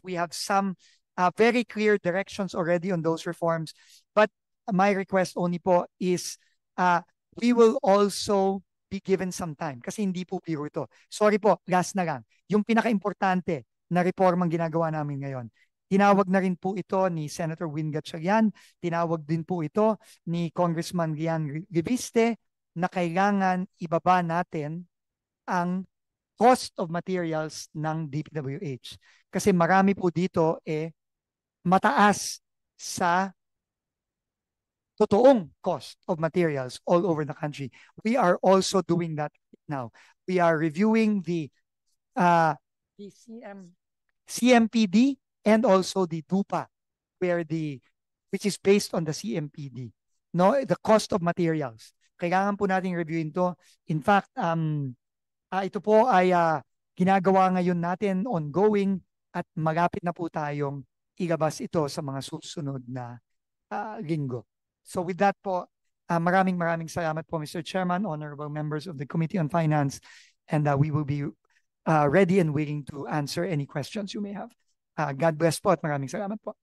We have some very clear directions already on those reforms. But my request only po is we will also be given some time kasi hindi po biro ito. Sorry po, last na lang. Yung pinaka-importante na reformang ginagawa namin ngayon, tinawag na rin po ito ni Senator Win Gatchalian, tinawag din po ito ni Congressman Rian Reviste na kailangan ibaba natin ang cost of materials ng DPWH. Kasi marami po dito mataas sa totoong cost of materials all over the country. We are also doing that now. We are reviewing the CMPD and also the DUPA, which is based on the CMPD. No, the cost of materials. Kailangan po nating reviewin to. In fact, ito po ay ginagawa ngayon natin ongoing at malapit na po tayong ilabas ito sa mga susunod na linggo. So with that po, maraming salamat po, Mr. Chairman, honorable members of the Committee on Finance, and we will be ready and willing to answer any questions you may have. God bless po at maraming salamat po.